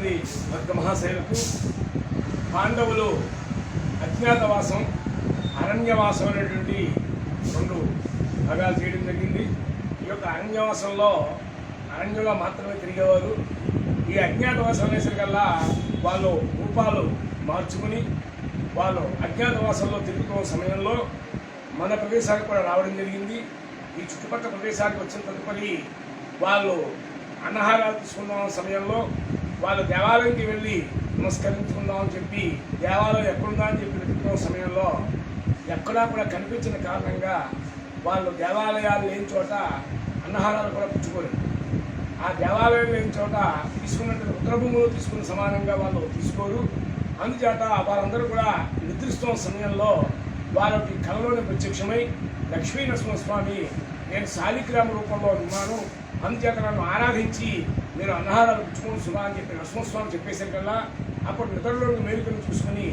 మంది వర్గ మహాశైలకు పాండవులు అజ్ఞాతవాసం, అరణ్యవాసం అనేటువంటి రెండు భాగాలు చేయడం జరిగింది. ఈ యొక్క అరణ్యవాసంలో అరణ్యంగా మాత్రమే తిరిగేవారు. ఈ అజ్ఞాతవాసం అనేసరికల్లా వాళ్ళు రూపాలు మార్చుకుని వాళ్ళు అజ్ఞాతవాసంలో తిరుగుతున్న సమయంలో మన ప్రదేశానికి కూడా రావడం జరిగింది. ఈ చుట్టుపక్కల ప్రదేశానికి వచ్చిన తదుపరి వాళ్ళు అన్నహారాలు తీసుకున్న సమయంలో వాళ్ళు దేవాలయంకి వెళ్ళి నమస్కరించుకుందామని చెప్పి దేవాలయం ఎక్కడుందా అని చెప్పి వెతుకుతున్న సమయంలో ఎక్కడా కూడా కనిపించిన కారణంగా వాళ్ళు దేవాలయాలు లేని చోట అన్నహారాలు కూడా పుచ్చుకోలేదు. ఆ దేవాలయం లేని చోట తీసుకున్నట్టు రుద్రభూములు తీసుకున్న సమానంగా వాళ్ళు తీసుకోరు. అందుచేత వాళ్ళందరూ కూడా నిద్రిస్తున్న సమయంలో వాళ్ళకి కళలోనే ప్రత్యక్షమై లక్ష్మీనరసింహస్వామి నేను శాలిగ్రామ రూపంలో ఉన్నాను, అందుచేత నన్ను ఆరాధించి మీరు అన్నహారాలు పుచ్చుకోండి సుమా అని చెప్పి నరసింహస్వామి చెప్పేసరికల్లా అప్పుడు నిద్రలోకి మేలుకొని చూసుకుని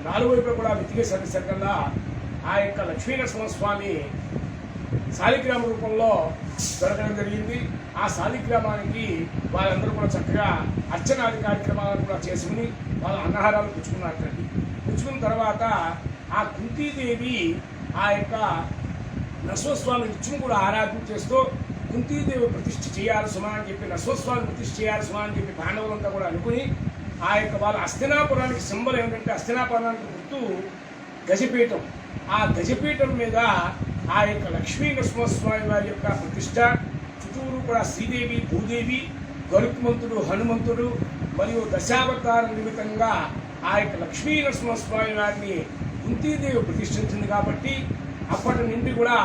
నాలుగు వైపులు కూడా వెతికేసరికల్లా ఆ యొక్క లక్ష్మీనరసింహస్వామి శాలిగ్రామ రూపంలో దొరకడం జరిగింది. ఆ శాలిగ్రామానికి వాళ్ళందరూ కూడా చక్కగా అర్చనాది కార్యక్రమాలను కూడా చేసుకుని వాళ్ళ అన్నహారాలు పుచ్చుకున్నట్టండి. పుచ్చుకున్న తర్వాత ఆ కుంతీదేవి ఆ యొక్క నరసింహస్వామి నిత్యం కూడా ఆరాధన చేస్తూ కుంతీదేవి ప్రతిష్ఠ చేయాలి సుమా అని చెప్పి నరసింహస్వామి ప్రతిష్ఠ చేయాలి సుమా అని చెప్పి పాండవులంతా కూడా అనుకుని ఆ యొక్క వాళ్ళ హస్తినాపురానికి సింబల్ ఏమిటంటే హస్తినాపురానికి గుర్తు గజపీఠం. ఆ గజపీఠం మీద ఆ యొక్క లక్ష్మీ నరసింహస్వామి వారి యొక్క ప్రతిష్ట చుట్టూరు కూడా శ్రీదేవి, భూదేవి, గరుత్మంతుడు, హనుమంతుడు మరియు దశావతార నిమిత్తంగా ఆ యొక్క లక్ష్మీ నరసింహస్వామి వారిని కుంతీదేవి ప్రతిష్ఠించింది కాబట్టి అప్పటి నుండి కూడా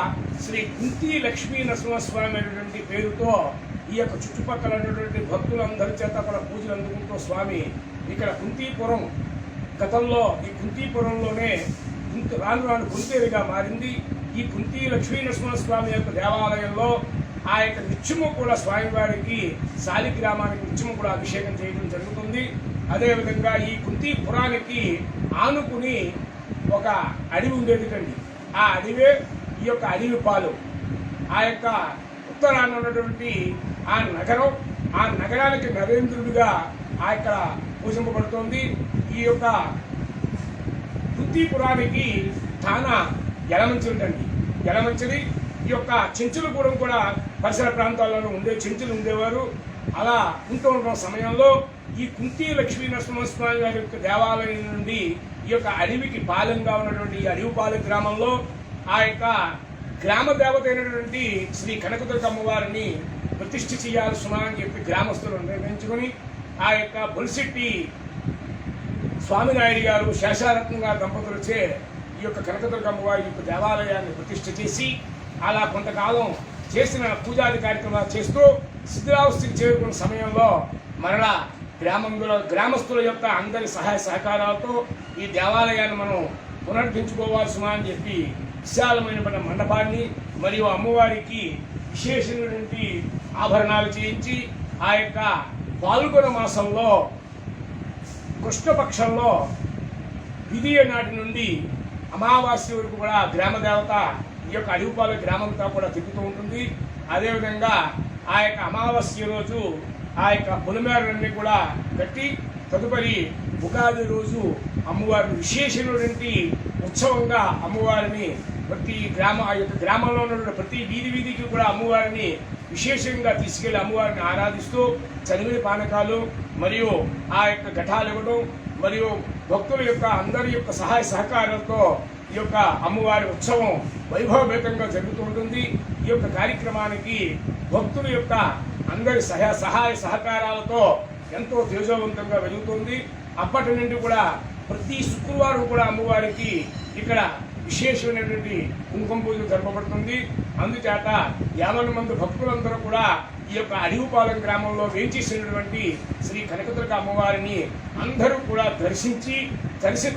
శ్రీ కుంతీ లక్ష్మీ నరసింహస్వామి అనేటువంటి పేరుతో ఈ యొక్క చుట్టుపక్కల ఉన్నటువంటి భక్తులందరి చేత కూడా పూజలు అందుకుంటూ స్వామి ఇక్కడ కుంతీపురం గతంలో ఈ కుంతీపురంలోనే రాను రాను కుంతేరుగా మారింది. ఈ కుంతీ లక్ష్మీ నరసింహస్వామి యొక్క దేవాలయంలో ఆ యొక్క నిత్యము కూడా స్వామివారికి శాలిగ్రామానికి నిత్యము కూడా అభిషేకం చేయడం జరుగుతుంది. అదేవిధంగా ఈ కుంతీపురానికి ఆనుకుని ఒక అడవి ఉండేదిటండి. ఆ అడవే ఈ యొక్క అడవి పాలు. ఆ యొక్క ఉత్తరాన ఉన్నటువంటి ఆ నగరం, ఆ నగరానికి నరేంద్రుడిగా ఆ యొక్క పూజింపబడుతోంది. ఈ యొక్క కుంతీపురానికి తానా యలమంచిదండి. యలమంచిది ఈ యొక్క చెంచులగూడెం కూడా పరిసర ప్రాంతాల్లోనూ చెంచులు ఉండేవారు. అలా ఉంటూ ఉన్న సమయంలో ఈ కుంతీ లక్ష్మీ నరసింహస్వామి వారి యొక్క దేవాలయం నుండి ఈ యొక్క అడవికి పాలెంగా ఉన్నటువంటి ఈ అడవిపాలెం గ్రామంలో ఆ యొక్క గ్రామ దేవత అయినటువంటి శ్రీ కనకదుర్గ అమ్మవారిని ప్రతిష్ఠ చేయాలి సుమా అని చెప్పి గ్రామస్తులు నిర్ణయించుకుని ఆ యొక్క బొలిశెట్టి స్వామినాయుడు గారు, శేషారత్నం గారు దంపతులచే ఈ యొక్క కనకదుర్గ అమ్మవారి యొక్క దేవాలయాన్ని ప్రతిష్ఠ చేసి అలా కొంతకాలం చేసిన పూజాది కార్యక్రమాలు చేస్తూ శిథిలావస్థకి చేరుకున్న సమయంలో మరలా గ్రామస్తుల యొక్క అందరి సహాయ సహకారాలతో ఈ దేవాలయాన్ని మనం పునరుద్ధరించుకోవాలి సుమా అని చెప్పి విశాలమైన మండపాన్ని మరియు అమ్మవారికి విశేషమైనటువంటి ఆభరణాలు చేయించి ఆ యొక్క పాల్గొన మాసంలో కృష్ణపక్షంలో విధియ నాటి నుండి అమావాస్య వరకు కూడా గ్రామదేవత ఈ యొక్క అడవిపాలె గ్రామంతో కూడా తిరుగుతూ ఉంటుంది. అదేవిధంగా ఆ యొక్క అమావాస్య రోజు ఆ యొక్క పొలిమేరలన్నీ కూడా కట్టి తదుపరి ఉగాది రోజు అమ్మవారిని విశేషమైనటువంటి ఉత్సవంగా అమ్మవారిని ఆ యొక్క గ్రామంలో ఉన్న ప్రతి వీధికి కూడా అమ్మవారిని విశేషంగా తీసుకెళ్లి అమ్మవారిని ఆరాధిస్తూ చనివిడి పానకాలు మరియు ఆ యొక్క ఘటాలు ఇవ్వడం మరియు భక్తుల యొక్క అందరి యొక్క సహాయ సహకారంతో ఈ యొక్క అమ్మవారి ఉత్సవం వైభవభేతంగా జరుగుతూ ఉంటుంది. ఈ యొక్క కార్యక్రమానికి భక్తుల యొక్క అందరి సహాయ సహకారాలతో ఎంతో తేజోవంతంగా వెలుగుతుంది. అప్పటి నుండి కూడా ప్రతి శుక్రవారం కూడా అమ్మవారికి ఇక్కడ విశేషమైనటువంటి కుంకుమ పూజ జరపబడుతుంది. అందుచేత 50 మంది భక్తులందరూ కూడా ఈ యొక్క అడవిపాలెం గ్రామంలో వేంచేసినటువంటి శ్రీ కనకదుర్గ అమ్మవారిని అందరూ కూడా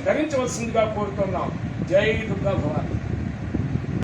ధరించవలసిందిగా కోరుతున్నాం. జై దుర్గా భవాని.